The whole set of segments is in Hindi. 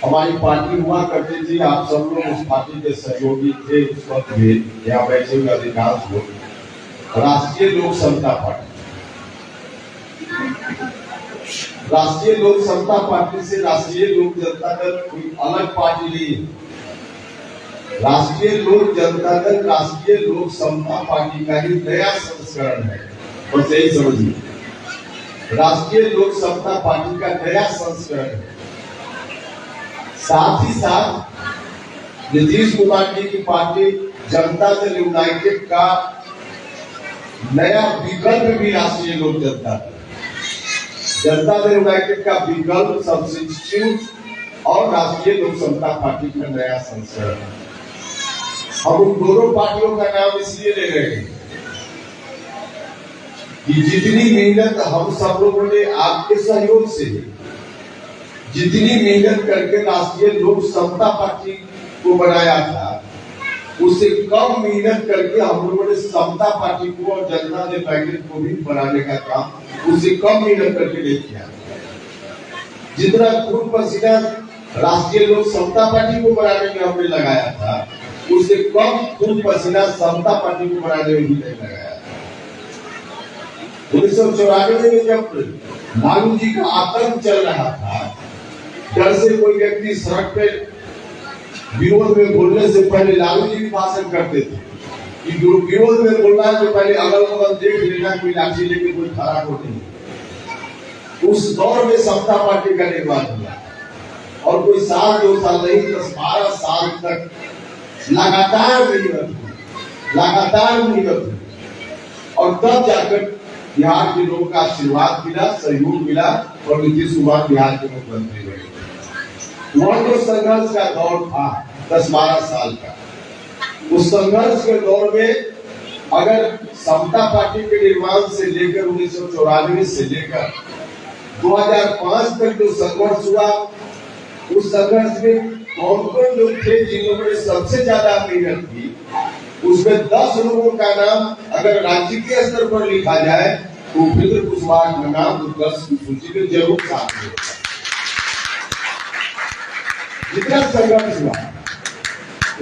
हमारी पार्टी हुआ करती थी, आप सब लोग उस पार्टी के सहयोगी थे उस वक्त भी, यहाँ बैठे हुए अधिकांश लोग। राष्ट्रीय लोक समता पार्टी, राष्ट्रीय लोक समता पार्टी से राष्ट्रीय लोक जनता दल कोई अलग पार्टी नहीं है। राष्ट्रीय लोक जनता दल राष्ट्रीय लोक समता पार्टी का ही नया संस्करण है, बस यही समझिए। राष्ट्रीय लोक समता पार्टी का नया संस्करण है। साथ ही साथ नीतीश कुमार जी की पार्टी जनता दल यूनाइटेड का नया विकल्प भी राष्ट्रीय लोक जनता दल, जनता दल यूनाइटेड का विकल्प सब्स्टिट्यूट और राष्ट्रीय लोक समता पार्टी का नया संस्करण है। हम उन दोनों पार्टियों का नाम इसलिए ले रहे हैं कि जितनी मेहनत हम सब लोगों ने आपके सहयोग से, जितनी मेहनत करके राष्ट्रीय लोक समता पार्टी को बनाया था, उससे कम मेहनत करके हम लोगों ने समता पार्टी को और जनता दल यूनाइटेड को भी बनाने का काम उससे कम मेहनत करके नहीं किया। जितना खून पसीना राष्ट्रीय लोक समता पार्टी को बनाने में हमने लगाया था, उससे कम खून पसीना समता पार्टी को बनाने में भी नहीं लगाया। 1994 में जब लालू जी का आतंक चल रहा था, डर से कोई व्यक्ति सड़क पे विरोध में बोलने से पहले लालू जी भी भाषण करते थे कि विरोध में बोलना है तो पहले अगल बगल देख लेना, कोई लाठी लेके कोई खड़ा हो नहीं। उस दौर में समता पार्टी का निर्माण हुआ और कोई साल 2 साल नहीं, 10-12 साल तक लगातार मेहनत हुई और तब जाकर बिहार के लोगों का आशीर्वाद मिला, सहयोग मिला और नीतीश कुमार बिहार के मुख्यमंत्री बने। वह जो संघर्ष का दौर था 10-12 साल का, उस संघर्ष के दौर में अगर समता पार्टी के निर्माण से लेकर 1994 से लेकर 2005 तक जो संघर्ष हुआ, उस संघर्ष में कौन कौन लोग थे जिन लोगों ने सबसे ज्यादा मेहनत की, उसमें 10 लोगों का नाम अगर राज्य के स्तर पर लिखा जाए तो उपेंद्र कुशवाहा का नाम 10 की सूची में जरूर सामने होगा। जितना संघर्ष हुआ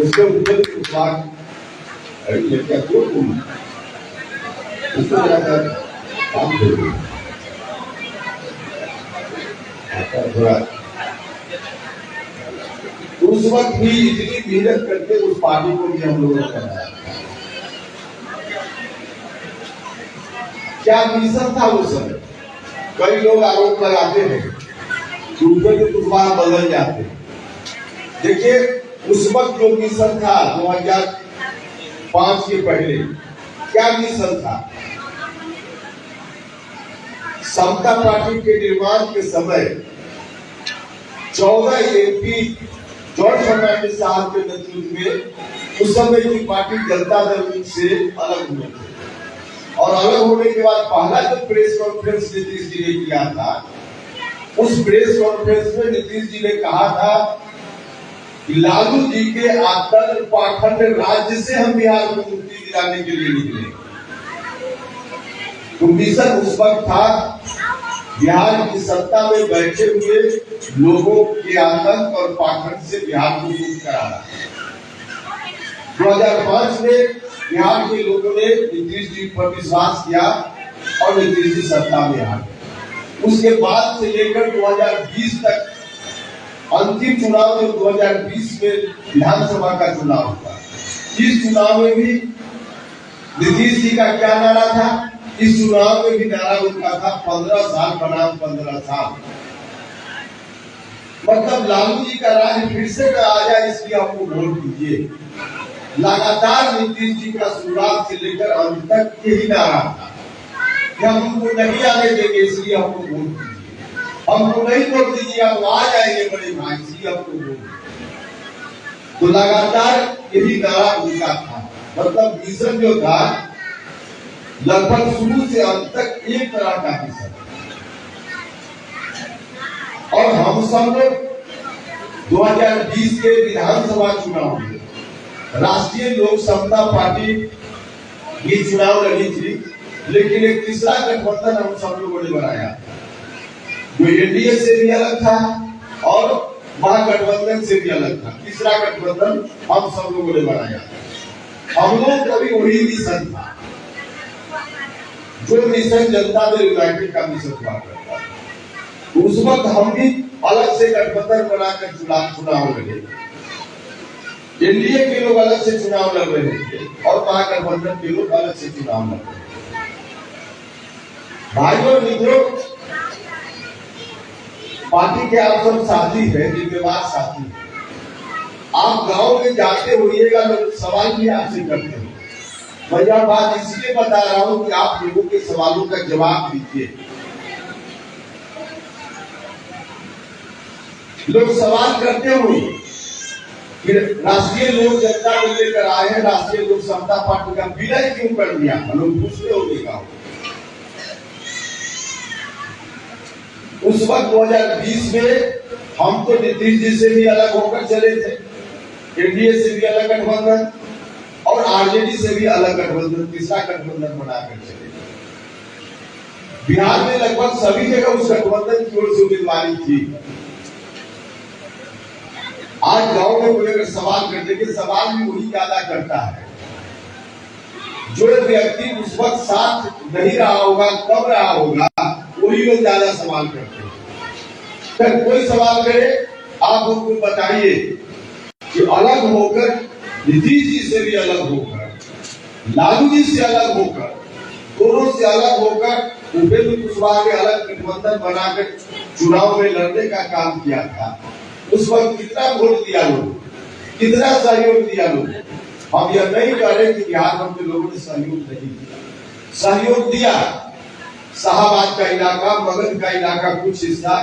उसको उपेंद्र कुशवाहा काम उस वक्त भी इतनी मेहनत करके उस पार्टी को भी हम लोगों ने कराया। क्या मिशन था उस समय? कई लोग आरोप लगाते हैं कि उपेंद्र कुशवाहा बदल जाते हैं। देखिए, उस वक्त जो मिशन था 2005 के पहले, क्या मिशन था? समता पार्टी के निर्माण के समय 14 एमपी जॉर्ज फर्नांडिस साहब के नेतृत्व में उस समय की पार्टी जनता दल से अलग हुए थे और अलग होने के बाद पहला जो प्रेस कॉन्फ्रेंस नीतीश जी ने किया था, उस प्रेस कॉन्फ्रेंस में नीतीश जी ने कहा था कि लालू जी के आतंक पाखंड राज्य से हम बिहार को मुक्ति दिलाने के लिए निकले। तो मिशन उस वक्त था बिहार की सत्ता में बैठे हुए लोगों के आतंक और पाखंड से बिहार को मुक्त कराना। 2005 में बिहार के लोगों ने नीतीश जी पर विश्वास किया और नीतीश जी सत्ता में आ गए। उसके बाद से लेकर 2020 तक अंतिम चुनाव जो 2020 में विधानसभा का चुनाव हुआ, इस चुनाव में भी नीतीश जी का क्या नारा था? इस चुनाव में भी नारा उनका था 15 साल बनाम 15 साल। मतलब लालू जी का राज फिर से न आ जाए इसलिए हमको वोट दीजिए। लगातार नीतीश जी का शुरुआत से लेकर अंत तक यही नारा था कि हम उनको नहीं आने देंगे इसलिए हमको वोट दीजिए, हमको नहीं वोट दीजिए हम आ जाएंगे बड़े भाई इसलिए हमको वोट दीजिए। तो लगातार यही नारा उनका था। मतलब मिशन जो था लगभग शुरू से अंत तक एक तरह का मिशन। और हम सब लोग 2020 के विधानसभा चुनाव में राष्ट्रीय लोक समता पार्टी ये चुनाव लड़ी थी, लेकिन एक तीसरा गठबंधन हम सब लोगों ने बनाया जो एनडीए से भी अलग था और महागठबंधन से भी अलग था। तीसरा गठबंधन हम सब लोगों ने बनाया। हम लोग कभी वही मिशन था जो मिशन जनता दल यूनाइटेड का मिशन हुआ करता था। उस वक्त हम भी अलग से गठबंधन बनाकर चुनाव लड़े। एनडीए के लोग अलग से चुनाव लड़ रहे थे और महागठबंधन के लोग अलग से चुनाव लड़ रहे थे। भाइयों मित्रों, पार्टी के आप सब साथी है, जिम्मेवार साथी है। आप गांव में जाते होइएगा, लोग सवाल भी आपसे करते हैं। मैं यह बात इसलिए बता रहा हूं कि आप लोगों के सवालों का जवाब दीजिए। लोग सवाल करते हुए कि राष्ट्रीय लोक जनता दल लेकर आए हैं, राष्ट्रीय लोक समता पार्टी का विलय क्यों कर दिया? लोग पूछते होंगे। उस वक्त 2020 में हम तो नीतीश जी से भी अलग होकर चले थे, एनडीए से भी अलग गठबंधन और आरजेडी से भी अलग गठबंधन, तीसरा गठबंधन बनाकर चले। बिहार में लगभग सभी जगह उस गठबंधन की ओर से उम्मीदवारी थी। आज गांव में कोई अगर सवाल कर देंगे, सवाल भी वही ज्यादा करता है जो व्यक्ति उस वक्त साथ नहीं रहा होगा, कब रहा होगा, वही लोग ज्यादा सवाल करते हैं। फिर कोई सवाल करे, आप उनको बताइए कि अलग होकर, नीतीश जी से भी अलग होकर, लालू जी से अलग होकर, दोनों से अलग होकर उपेंद्र कुशवाहा ने अलग गठबंधन बनाकर चुनाव में लड़ने का काम किया था। उस वक्त कितना वोट दिया लोग, कितना सहयोग दिया लोग। हम यह नहीं कह रहे कि बिहार भर के लोगों ने सहयोग नहीं दिया, सहयोग दिया। शाहबाद का इलाका, मगध का इलाका कुछ हिस्सा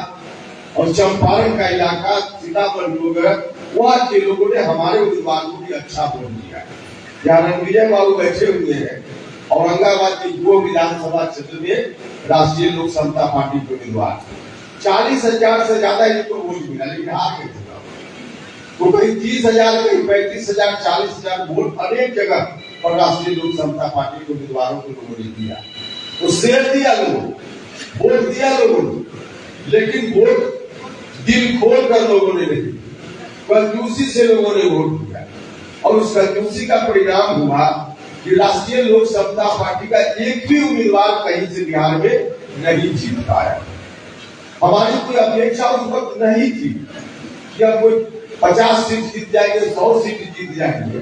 और चंपारण का इलाका, सीतामढ़ी वगैरह, वहां के लोगों ने हमारे उम्मीदवार को भी अच्छा वोट दिया। यहाँ रणविजय बाबू बैठे हुए हैं, औरंगाबाद के दो विधानसभा क्षेत्र में राष्ट्रीय लोक समता पार्टी के उम्मीदवार 40,000 से ज्यादा इनको वोट मिला, लेकिन हार गए। तो कहीं 30,000, कहीं 35,000, 40,000 वोट अनेक जगह पर राष्ट्रीय लोक समता पार्टी के उम्मीदवारों को लोगों ने दिया। तो शेयर दिया लोगों, वोट दिया लोगों ने, लेकिन वोट दिल खोल कर लोगों ने नहीं, कंजूसी से लोगों ने वोट दिया। और उस कंजूसी का परिणाम हुआ कि राष्ट्रीय लोक समता पार्टी का एक भी उम्मीदवार कहीं से बिहार में नहीं जीत पाया। हमारी कोई अपेक्षा उस वक्त नहीं थी कि अब कोई 50 सीट जीत जाएंगे, 100 सीट जीत जाएंगे,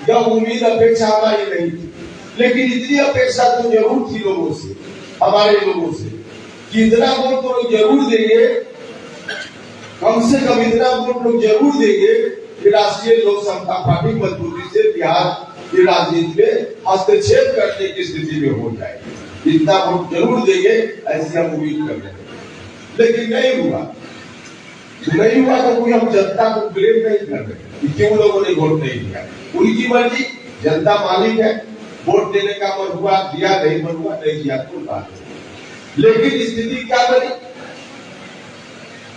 यह उम्मीद अपेक्षा हमारी नहीं थी। लेकिन इतनी अपेक्षा तो जरूर थी लोगों से, हमारे लोगों से, कि इतना वोट तो लोग जरूर देंगे, कम से कम इतना वोट लोग जरूर देंगे कि राष्ट्रीय लोक समता पार्टी मजबूती से बिहार की राजनीति में हस्तक्षेप करने की स्थिति में हो जाएगी। इतना वोट जरूर देंगे, ऐसी हम उम्मीद कर रहे हैं। लेकिन नहीं हुआ। नहीं हुआ तो कोई हम जनता को ब्लेम नहीं कर रहे कि क्यों लोगों ने वोट नहीं दिया। उनकी मर्जी, जनता मालिक है, वोट देने का मन हुआ दिया, नहीं मन हुआ नहीं दिया, कोई बात नहीं। लेकिन स्थिति क्या बनी?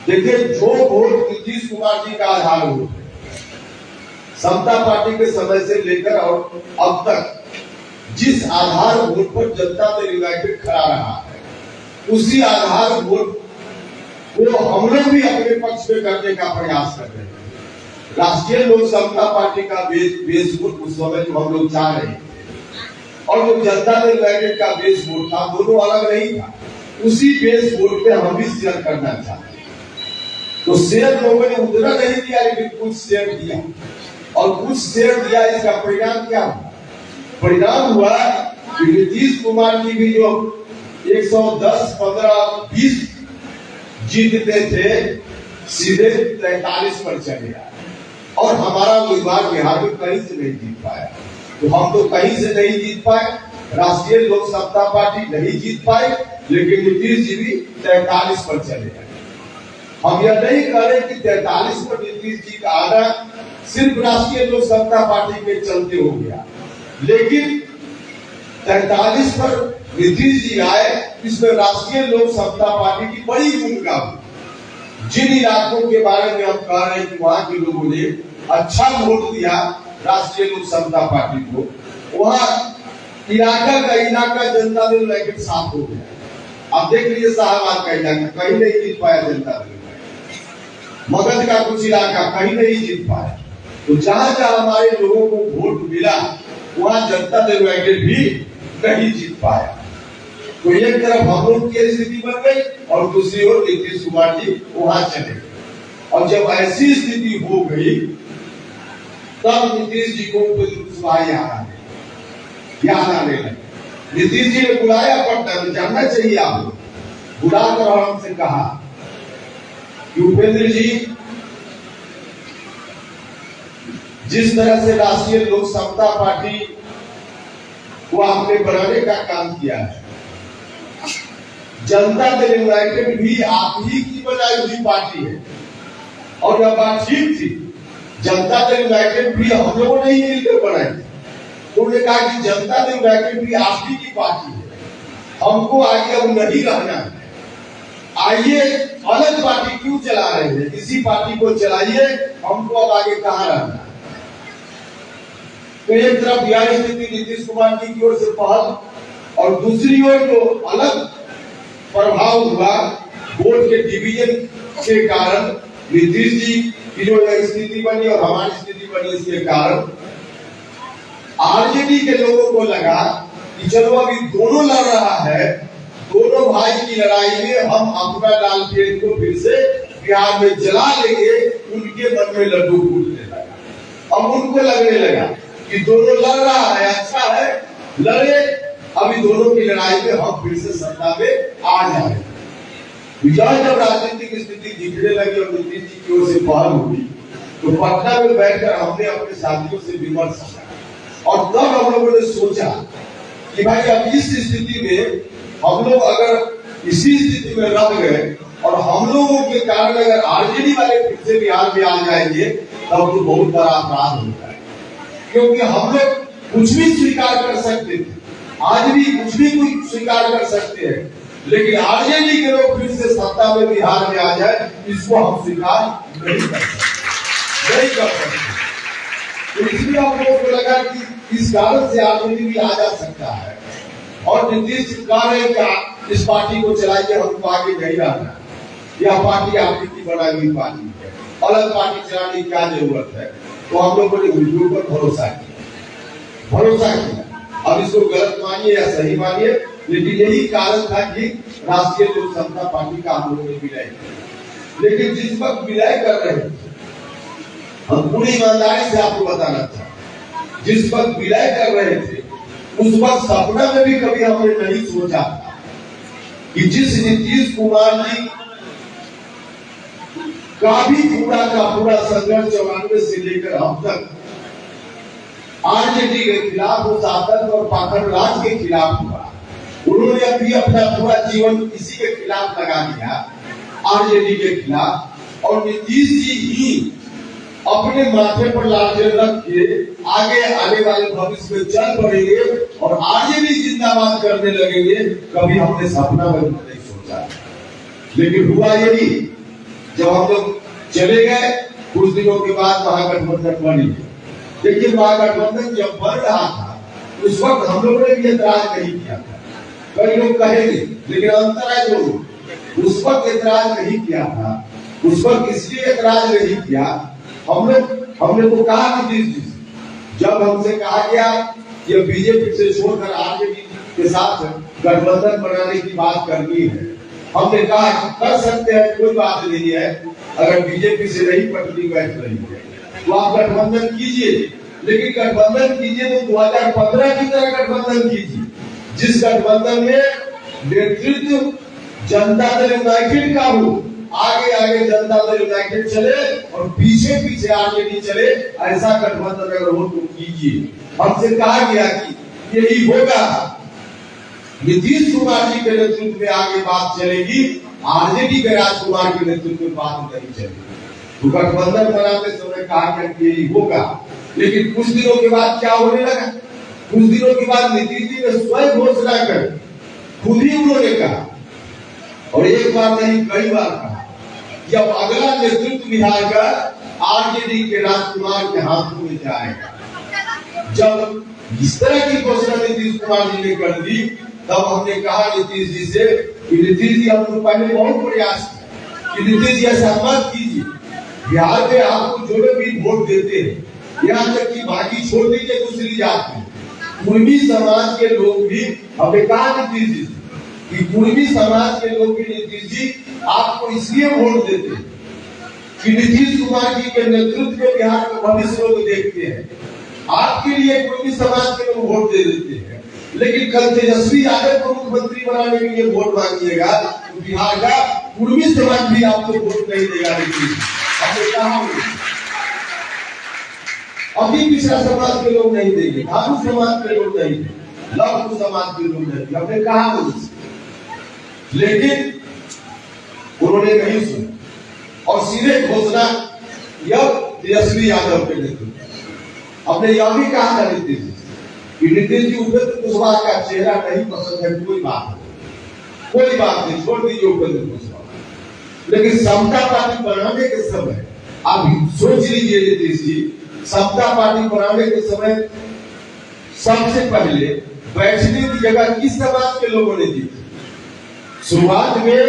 देखिए, जो वोट नीतीश कुमार जी का आधार वोट है, समता पार्टी के समय से लेकर और अब तक जिस आधार वोट पर जनता दल यूनाइटेड खड़ा रहा है, उसी आधार वोट को हम लोग भी अपने पक्ष में करने का प्रयास कर रहे हैं। राष्ट्रीय लोक समता पार्टी का बेस वोट उस समय जो हम लोग चाह रहे थे और जो जनता दल यूनाइटेड का बेस वोट था, दोनों अलग नहीं था। उसी बेस वोट पे हम भी शेयर करना चाहते। तो शेयर लोगों ने उतना नहीं दिया, लेकिन कुछ शेयर दिया, और कुछ शेयर दिया। इसका परिणाम क्या हुआ? परिणाम हुआ कि नीतीश कुमार जी भी जो 110, 15, 20 जीतते थे, सीधे 43 पर चले आए। और हमारा उम्मीदवार बिहार में कहीं से नहीं जीत पाया। तो हम तो कहीं से नहीं जीत पाए, राष्ट्रीय लोक समता पार्टी नहीं जीत पाए, लेकिन नीतीश जी भी 43 पर चले गए। हम यह नहीं कह रहे कि 43 पर नीतीश जी का आना सिर्फ राष्ट्रीय लोक समता पार्टी के चलते हो गया, लेकिन 43 पर नीतीश जी आए, इसमें राष्ट्रीय लोक समता पार्टी की बड़ी भूमिका हुई। जिन इलाकों के बारे में हम कह रहे हैं कि वहां के लोगों ने अच्छा वोट दिया राष्ट्रीय लोक समता पार्टी को, वहां इलाका जनता दल यूनाइटेड साफ हो गया। आप देख लीजिए, शाहबाद का इलाका कहीं नहीं जीत पाया जनता दल यूनाइटेड, मगध का कुछ इलाका कहीं नहीं जीत पाए। तो जहां जहां हमारे लोगों को वोट मिला वहां जनता दल यूनाइटेड भी नहीं जीत पाया। तो एक तरफ हम लोग की स्थिति बन गई और दूसरी ओर नीतीश कुमार जी वहां चले गए। और जब ऐसी स्थिति हो गई तब नीतीश जी को याद आने लगे। नीतीश जी ने बुलाया पटना में, जानना चाहिए आप, बुलाकर और हमसे कहा कि उपेंद्र जी, जिस तरह से राष्ट्रीय लोक समता पार्टी को आपने बनाने का काम किया है, जनता दल यूनाइटेड भी आप ही की बनाई हुई पार्टी है और यह बात ठीक थी। जनता दल यूनाइटेड भी हम लोगों ने ही मिलकर बनाई। तो उन्होंने कहा कि जनता दल यूनाइटेड भी आप ही की पार्टी है, हमको आगे अब नहीं रहना है, आइए अलग पार्टी क्यों चला रहे हैं, इसी पार्टी को चलाइए, हमको अब आगे कहां रहना है। तो एक तरफ यह स्थिति नीतीश कुमार जी की ओर से पहल और दूसरी ओर जो अलग प्रभाव हुआ वोट के डिवीजन के कारण, नीतीश जी की जो स्थिति बनी और हमारी स्थिति बनी, इसके कारण आरजेडी के लोगों को लगा कि चलो अभी दोनों लड़ रहा है, दोनों भाई की लड़ाई में हम अपना लाल पेड़ को फिर से बिहार में जला लेंगे। उनके मन में लड्डू फूटने लगा। अब उनको लगने लगा कि दोनों लड़ रहा है, अच्छा है, लड़े, अभी दोनों की लड़ाई में हम फिर से सत्ता में आ जाए। जब राजनीतिक स्थिति दिखने लगी और नीतीश जी की ओर से पहल हुई तो पटना में बैठकर हमने अपने साथियों से विमर्श किया और तब हम लोगों ने सोचा कि भाई अब इस स्थिति में हम लोग अगर इसी स्थिति में रह गए और हम लोगों के कारण अगर आरजेडी वाले फिर से बिहार में आ जाएंगे तब तो बहुत बड़ा अपराध होता है। क्योंकि हम लोग कुछ भी स्वीकार कर सकते थे, आज भी कुछ भी कुछ स्वीकार कर सकते हैं, लेकिन आरजेडी के लोग फिर से सत्ता में बिहार में आ जाए, इसको हम स्वीकार नहीं कर सकते। तो इसलिए हम लोगों को लगा कि इस कारण से आरजेडी भी आ जा सकता है और नीतीश जी कह रहे कि इस पार्टी को चलाइए, हमको आगे नहीं रहना, यह पार्टी आपकी की बनाई हुई पार्टी है, अलग पार्टी चलाने की क्या जरूरत है। तो हम लोगों ने उनके ऊपर भरोसा किया। अब इसको गलत मानिए या सही मानिए, लेकिन यही कारण था कि राष्ट्रीय लोक समता पार्टी का हम लोगों ने विलय किया। लेकिन जिस वक्त विलय कर रहे थे, हम पूरी ईमानदारी से आपको बताना चाहते, जिस वक्त विलय कर रहे थे उस वक्त सपना में भी कभी हमने नहीं सोचा कि जिस नीतीश कुमार जी का भी पूरा संघर्ष 94 से लेकर अब तक आरजेडी के खिलाफ, उस आतंक और पाखंड राज के खिलाफ हुआ, उन्होंने अभी अपना पूरा जीवन इसी के खिलाफ लगा दिया, आरजेडी के खिलाफ। और नीतीश जी ही अपने माथे पर लालटेन रख के आगे आने वाले भविष्य में चल पड़ेंगे और आरजेडी जिंदाबाद करने लगेंगे, कभी हमने सपना में नहीं सोचा। लेकिन हुआ यही, जब हम लोग चले गए कुछ दिनों के बाद महागठबंधन बनी। देखिए महागठबंधन जब बन रहा था उस वक्त हम लोगों ने भी एतराज नहीं किया था। कई लोग कहेंगे, लेकिन अंतर है जो उस वक्त एतराज नहीं किया था, उस वक्त इसलिए एतराज नहीं किया, हमने तो कहा नीतीश जी, जब हमसे कहा गया कि बीजेपी से छोड़कर आरजेडी के साथ गठबंधन बनाने की बात करनी है, हमने कहा कर सकते हैं, कोई बात नहीं है, अगर बीजेपी से नहीं पटरी बैठ रही है तो आप गठबंधन कीजिए, लेकिन गठबंधन कीजिए तो 2015 की तरह गठबंधन कीजिए, जिस गठबंधन में नेतृत्व जनता दल यूनाइटेड का हो, आगे जनता दल यूनाइटेड चले और पीछे आरजेडी चले, ऐसा गठबंधन अगर हो तो कीजिए। हमसे कहा गया कि यही होगा, नीतीश कुमार जी के नेतृत्व में आगे बात चलेगी, आरजेडी के राजकुमार के नेतृत्व में बात नहीं चलेगी। तो गठबंधन बनाते समय कहा कि यही होगा, लेकिन कुछ दिनों के बाद क्या होने लगा, कुछ दिनों के बाद नीतीश जी ने स्वयं घोषणा कर खुद ही उन्होंने कहा, और एक बार नहीं कई बार कहा कि अब अगला नेतृत्व बिहार का आरजेडी के राजकुमार के हाथों में जाएगा। जब इस तरह की घोषणा नीतीश कुमार जी ने कर दी, तब हमने कहा नीतीश जी से कि नीतीश जी, हम लोग पहले बहुत प्रयास किया कि नीतीश जी ऐसा मत कीजिए, बिहार में आपको जो लोग भी वोट देते हैं, यहाँ तक कि बाकी छोड़ दीजिए दूसरी जात में, कुर्मी समाज के लोग भी, हमें कहा नीतीश जी कि कुर्मी समाज के लोग भी नीतीश जी आपको इसलिए वोट देते हैं कि नीतीश कुमार जी के नेतृत्व में बिहार का भविष्य लोग देखते हैं। आपके लिए कुर्मी समाज के लोग वोट दे देते हैं, लेकिन कल तेजस्वी यादव को मुख्यमंत्री बनाने के लिए वोट मांगिएगा तो बिहार का कुर्मी समाज भी आपको वोट नहीं देगा। नीतीश हमने कहा अभी पिछड़ा समाज के लोग नहीं देंगे, धातु समाज के लोग नहीं देंगे, लघु समाज के लोग नहीं देंगे, हमने कहा उनसे, लेकिन उन्होंने नहीं सुना और सीधे घोषणा यह तेजस्वी यादव के नेतृत्व। हमने यह भी कहा था नीतीश जी कि नीतीश जी उपेंद्र कुशवाहा का चेहरा नहीं पसंद है, कोई बात नहीं, छोड़ दीजिए उपेंद्र कुशवाहा, लेकिन समता पार्टी बनाने के समय आप सोच लीजिए नीतीश जी, समता पार्टी बनाने के समय सबसे पहले बैठने की जगह किस समाज के लोगों ने दी? शुरुआत में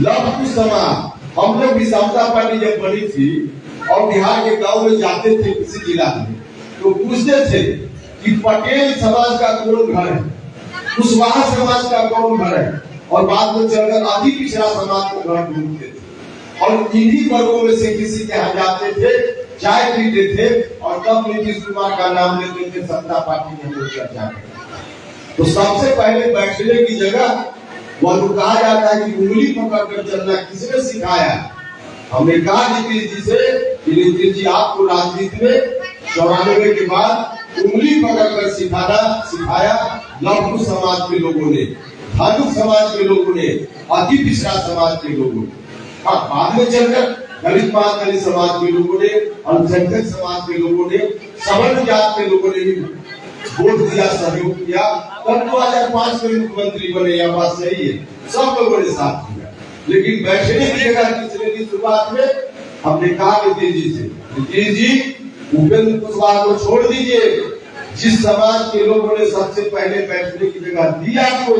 लघु समाज, हम लोग भी समता पार्टी जब बनी थी और बिहार के गांव में जाते थे किसी जिला में तो पूछते थे कि पटेल समाज का कौन घर है, कुशवाहा समाज का कौन घर है, और बाद में चलकर अति पिछड़ा समाज का घर ढूंढते थे और इन्हीं वर्गों में से किसी के यहाँ जाते थे, चाय पीते थे और तब नीतीश कुमार का नाम लेते थे, समता पार्टी में लोग चर्चा करते। तो सबसे पहले बैठने की जगह वह कहा जाता है कि उंगली पकड़कर चलना किसने सिखाया? हमने कहा नीतीश जी से कि नीतीश जी आपको राजनीति में 94 के बाद उंगली पकड़कर सिखाया लघु समाज के लोगों ने, धातु समाज के लोगों ने, अति पिछड़ा समाज के लोगों ने, और बाद में चलकर दलित दलित समाज के लोगों ने, अल्पसंख्यक समाज के लोगों ने, सवर्ण जात के लोगों ने भी वोट दिया, सहयोग किया, तब 2005 में मुख्यमंत्री बने। यह बात सही है, सब लोगों ने साथ दिया, लेकिन बैठने की जगह किसने की शुरुआत में हमने कहा नीतीश जी से, नीतीश जी उपेंद्र कुशवाहा को छोड़ दीजिए, जिस समाज के लोगों ने सबसे पहले बैठने की जगह दी आपको,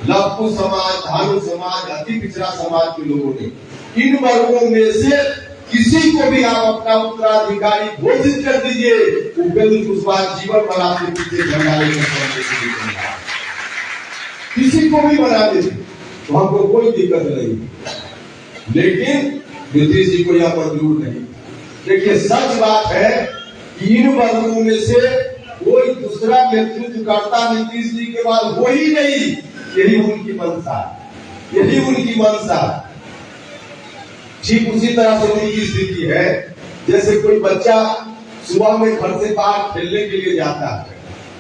लघु समाज, धातु समाज, अति पिछड़ा समाज के लोगों ने, इन वर्गों में से किसी को भी आप अपना उत्तराधिकारी घोषित कर दीजिए, उपेंद्र कुशवाहा जीवन भर आपके पीछे झंडा लेकर किसी को भी बना दे तो हमको कोई दिक्कत नहीं, लेकिन नीतीश जी को यह मंजूर नहीं। देखिए सच बात है कि इन वर्गों में से कोई दूसरा नेतृत्व करता नीतीश जी के बाद हो ही नहीं, यही उनकी मंशा, यही उनकी मंशा। ठीक उसी तरह से उनकी स्थिति है जैसे कोई बच्चा सुबह में घर से बाहर खेलने के लिए जाता है,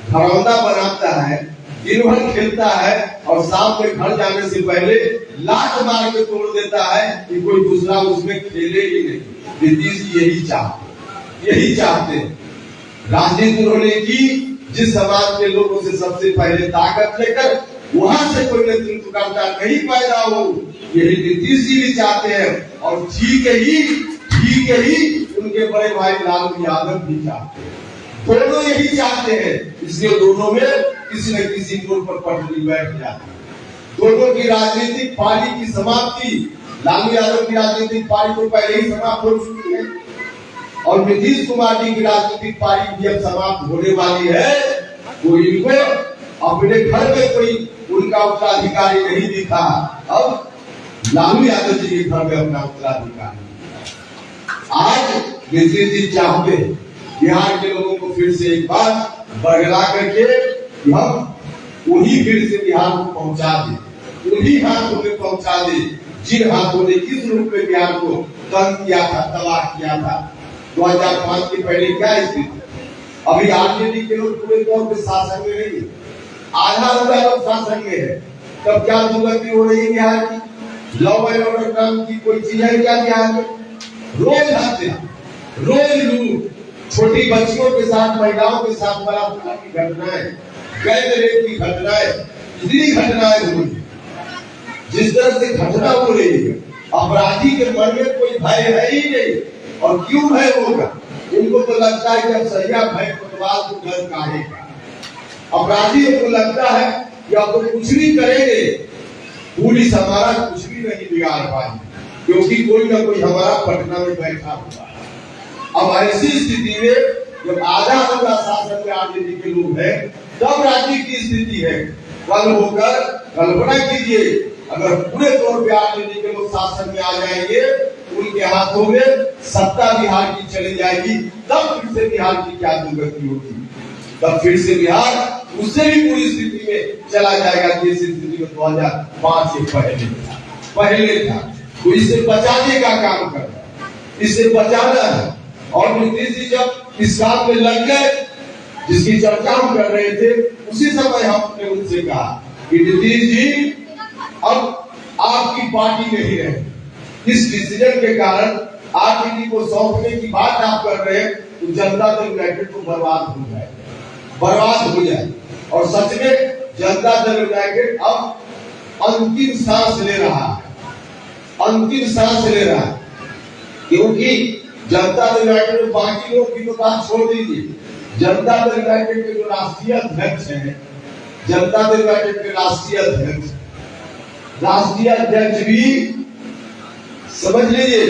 घरौंदा बनाता है, दिन भर खेलता है और शाम में घर जाने से पहले लात मार के तोड़ देता है कि कोई दूसरा उसमें खेले ही नहीं। नीतीश जी यही चाहते हैं। राजनीति उन्होंने की जिस समाज के लोगों से सबसे पहले ताकत लेकर वहां से कोई नेतृत्व करता नहीं पैदा हो, यही नीतीश जी भी चाहते हैं और ठीक है ही उनके बड़े भाई लालू यादव भी चाहते हैं, दोनों यही चाहते हैं। इसलिए दोनों में किसी न किसी मोड़ पर पटरी बैठ जाती है। दोनों की राजनीतिक पारी की समाप्ति, लालू यादव की राजनीतिक पारी तो पहले ही समाप्त हो चुकी है और नीतीश कुमार जी की राजनीतिक पारी भी अब समाप्त होने वाली है। तो इनको अपने घर में कोई उनका उत्तराधिकारी नहीं दिखा, अब लालू यादव जी के घर में अपना उत्तराधिकारी। आज नीतीश जी चाहते हैं बिहार के लोगों को फिर से एक बार बरगला करके हम उन्हीं फिर से बिहार को पहुंचा दे, उन्हीं हाथों में पहुंचा दे जिन हाथों ने किस रूप में बिहार को तंग किया था, तबाह किया था। 2005 के पहले क्या स्थिति, अभी आरजेडी के लोग पूरे तौर पर शासन में नहीं, आधा लोग शासन में है, तब क्या दुर्गति हो रही है बिहार की? लॉ एंड ऑर्डर नाम की कोई चीज है क्या बिहार में? रोज हत्या, रोज लूट, छोटी बच्चियों के साथ, महिलाओं के साथ बलात्कार की घटनाएं, गैंग रेप की घटनाएं, इतनी घटनाएं हुई। जिस तरह से घटना हो रही है, अपराधी के मन में कोई भय है ही नहीं। और क्यों भय होगा? उनको तो लगता है कि अब सैया भय कोतवाल को डर काहेगा। अपराधियों को लगता है कि अब तो कुछ भी करेंगे, पुलिस हमारा कुछ भी नहीं बिगाड़ पाएगी। क्योंकि कोई ना कोई हमारा पटना में बैठा हुआ है। अब ऐसी स्थिति में जब आधा आधा शासन में आरजेडी के लोग हैं, तब राज्य की स्थिति है। कल होकर कल्पना कीजिए, अगर पूरे तौर पे आरजेडी के लोग शासन में आ जाएंगे, उनके हाथों में सत्ता बिहार की चली जाएगी, तब फिर से बिहार की क्या दुर्गति होगी। तब फिर से बिहार उससे भी पूरी स्थिति में चला जाएगा जिस स्थिति में 2005 से पहले था। तो इसे बचाने का काम करना, इसे बचाना है। और नीतीश जी जब इस काम में लग गए, जिसकी चर्चा हम कर रहे थे, उसी समय हमने उनसे कहा कि नीतीश जी अब आपकी पार्टी नहीं रहे। इस डिसीजन के कारण आरजेडी को सौंपने की बात आप कर रहे हैं, तो जनता दल यूनाइटेड को बर्बाद हो जाए। और सच में जनता दल यूनाइटेड अब अंतिम सांस ले रहा है, अंतिम सांस ले रहा है। क्योंकि जनता दल यूनाइटेड में बाकी लोग की तो बात छोड़ दीजिए, जनता दल यूनाइटेड के जो राष्ट्रीय अध्यक्ष हैं, जनता दल यूनाइटेड के राष्ट्रीय अध्यक्ष भी समझ लीजिए,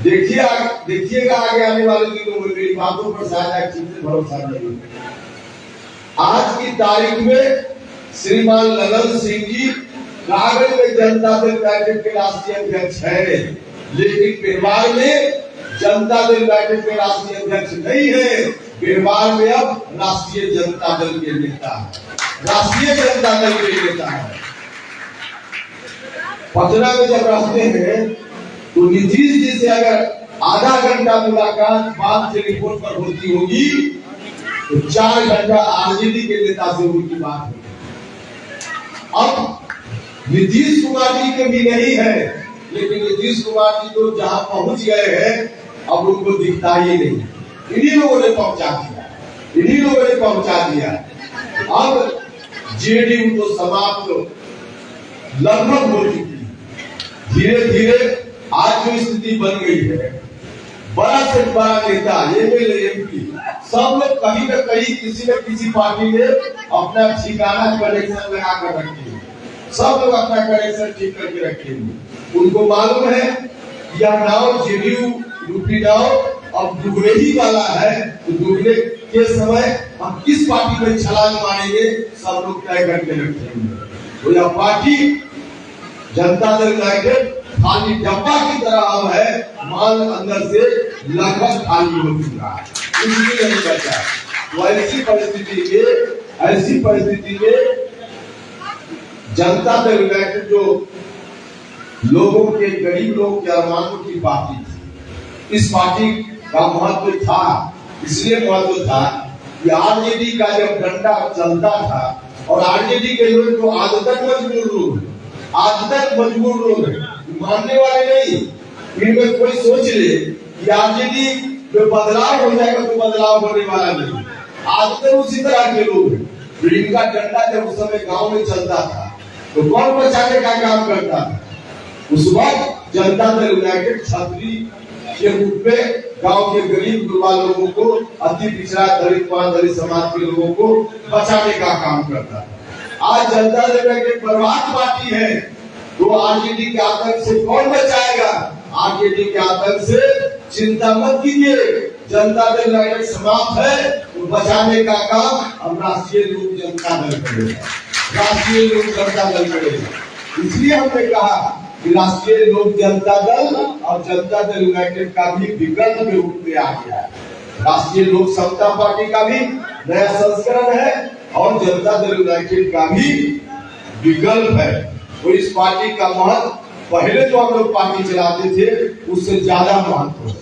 देखिएगा आगे आने वाले दिनों में मेरी बातों पर शायद एक चीज से भरोसा नहीं। आज की तारीख में श्रीमान ललन सिंह जी कागज में जनता दल यूनाइटेड के राष्ट्रीय अध्यक्ष है, लेकिन व्यवहार में जनता दल यूनाइटेड के राष्ट्रीय अध्यक्ष नहीं है। व्यवहार में अब राष्ट्रीय जनता दल के नेता है, राष्ट्रीय जनता दल के नेता है। पटना में जब रहते हैं तो नीतीश जी से अगर आधा घंटा मुलाकात बात टेलीफोन पर होती होगी, तो 4 घंटा आरजेडी के नेता से उनकी बात हुई। अब नीतीश कुमार जी के भी नहीं है, लेकिन नीतीश कुमार जी तो जहां पहुंच गए हैं, अब उनको दिखता ही नहीं। इन्हीं लोगों ने पहुंचा दिया। अब जेडीयू तो समाप्त लगभग हो चुकी है। धीरे धीरे आज जो स्थिति बन गई है, बड़ा से बड़ा नेता, एमएलए, एमपी, सब लोग कहीं न कहीं किसी न किसी पार्टी में अपना ठिकाना कनेक्शन लगा कर रखे हैं। सब लोग अपना कनेक्शन ठीक करके रखे हैं। उनको मालूम है यह नाव जेडीयू रूपी नाव अब डूबने ही वाला है, तो डूबने के समय हम किस पार्टी में छलांग मारेंगे, सब लोग तय करके रखे हैं। तो यह पार्टी जनता दल यूनाइटेड खाली डब्बा की तरह अब है, माल अंदर से लगभग खाली हो चुका है, इसलिए नहीं बचा। तो ऐसी परिस्थिति में जनता दल यूनाइटेड जो लोगों के, गरीब लोगों के अरमानों की पार्टी थी, इस पार्टी का महत्व था। इसलिए महत्व था कि आरजेडी का जब डंडा चलता था, और आरजेडी के लोग तो आज तक मजबूर लोग हैं, मानने वाले नहीं। इनमें कोई सोच ले कि आरजेडी में बदलाव हो जाएगा, तो बदलाव होने वाला नहीं। आज तक उसी तरह के लोग हैं। इनका डंडा जब उस समय गांव में चलता था, तो कौन बचाने का काम करता था? उस वक्त जनता दल यूनाइटेड छतरी के रूप में गांव के गरीब गुरबा लोगों को, अति पिछड़ा दलित समाज के लोगों को बचाने का काम करता है। आज जनता दल यूनाइटेड बर्बाद पार्टी है, तो आरजेडी के आतंक से कौन बचाएगा? आरजेडी के आतंक से चिंता मत कीजिए, जनता दल यूनाइटेड समाप्त है, तो बचाने का काम अब राष्ट्रीय लोक जनता दल करेगा, राष्ट्रीय लोक जनता दल करेगा। इसलिए हमने कहा कि राष्ट्रीय लोक जनता दल और जनता दल यूनाइटेड का भी विकल्प के रूप में आ गया है। राष्ट्रीय लोक समता पार्टी का भी नया संस्करण है, और जनता दल यूनाइटेड का भी विकल्प है। तो इस पार्टी का महत्व पहले जो हम लोग पार्टी चलाते थे उससे ज्यादा महत्व है,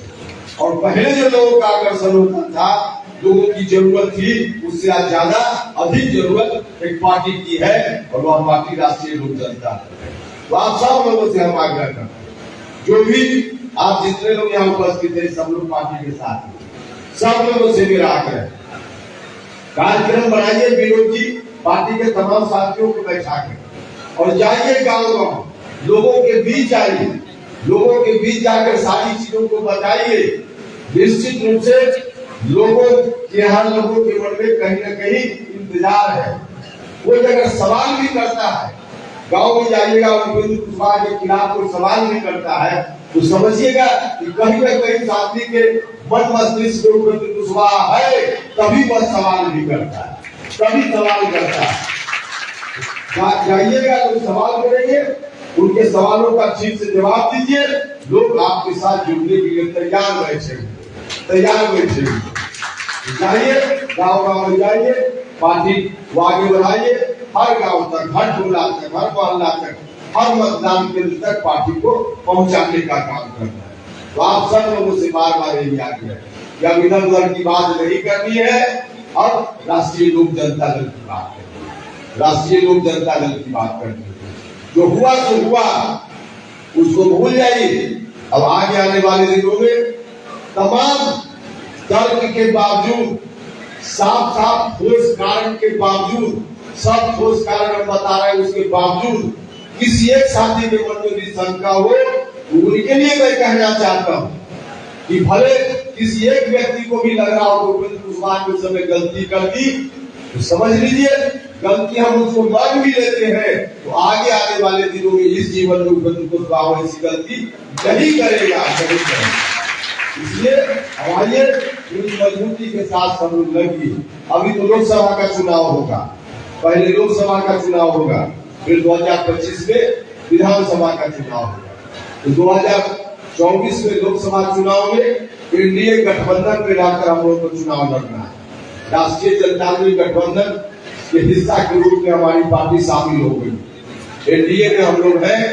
और पहले जो लोगों का आकर्षण होता था, लोगों की जरूरत थी, उससे आज ज्यादा अधिक जरूरत एक पार्टी की है, और वह पार्टी राष्ट्रीय लोक जनता दल है। तो आप सब लोगों से हम आग्रह करते हैं, जो भी आप जितने लोग यहाँ उपस्थित है, सब लोग पार्टी के साथ हैं। सब लोगों से मेरा आग्रह, कार्यक्रम बनाइए, विनोद जी पार्टी के तमाम साथियों को बैठा के, और जाइए गांव-गांव, लोगों के बीच आइए, लोगों के बीच जाकर सारी चीजों को बताइए। निश्चित रूप से लोगों के, हर लोगों के मन में कहीं न कहीं इंतजार है। कोई अगर सवाल भी करता है, गांव में जाइएगा, उपेंद्र कुशवाहा के खिलाफ कोई सवाल नहीं करता है, तो समझिएगा कि कहीं न कहीं साथी के मन मस्तिष्क में उपेंद्र कुशवाहा है, तभी वह सवाल नहीं करता है, तभी सवाल करता है। जाइएगा तो सवाल करेंगे, उनके सवालों का ठीक से जवाब दीजिए, लोग आपके साथ जुड़ने के लिए तैयार बैठे। जाइए, गांव में जाइए, पार्टी को आगे बढ़ाइए, हर गांव तक, हर टोला तक, हर मोहल्ला तक, हर मतदान केंद्र तक पार्टी को पहुंचाने का काम करना है। तो आप सब लोगों से बार यही आग्रह है कि अब इधर उधर की बात नहीं करनी है, अब राष्ट्रीय लोक जनता दल की बात है, राष्ट्रीय लोक जनता दल की बात करनी है। जो हुआ सो हुआ, उसको भूल जाइए। अब आगे आने वाले दिनों में तमाम तर्क के बावजूद, साफ ठोस कारण के बावजूद, सब ठोस कारण हम बता रहे हैं, उसके बावजूद किसी एक साथी के मन में भी शंका हो, उनके लिए मैं कहना चाहता हूं कि भले किसी एक व्यक्ति को भी लग रहा हो कि उपेंद्र कुशवाहा ने उस समय गलती कर दी, तो समझ लीजिए गलती हम उसको मान भी लेते हैं, तो आगे आने वाले दिनों में इस जीवन में उपेंद्र कुशवाहा ऐसी गलती नहीं करेगा। इसलिए हमारे मजबूती के साथ हम लोग लगिए। अभी तो लोकसभा का चुनाव होगा, पहले लोकसभा का चुनाव होगा, फिर 2025 में विधानसभा का चुनाव होगा। तो 2024 में लोकसभा चुनाव में एनडीए गठबंधन में रहकर हम लोग को चुनाव लड़ना है। राष्ट्रीय जनतांत्रिक गठबंधन के हिस्सा के रूप में हमारी पार्टी शामिल हो गई। एनडीए में हम लोग हैं।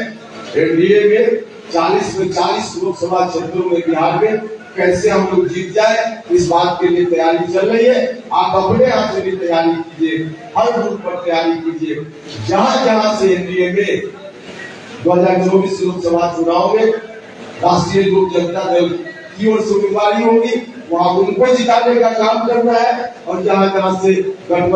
एनडीए में 40 में 40 लोकसभा क्षेत्रों में बिहार में कैसे हम लोग जीत जाए, इस बात के लिए तैयारी चल रही है। आप अपने हाथ से भी तैयारी कीजिए, हर बूथ पर तैयारी कीजिए। जहां जहां से एनडीए में 2024 लोकसभा चुनाव में राष्ट्रीय लोक जनता दल की ओर से उम्मीदवारी होगी, वहां उनको जिताने का काम करना है। और जहां जहां से गठबंधन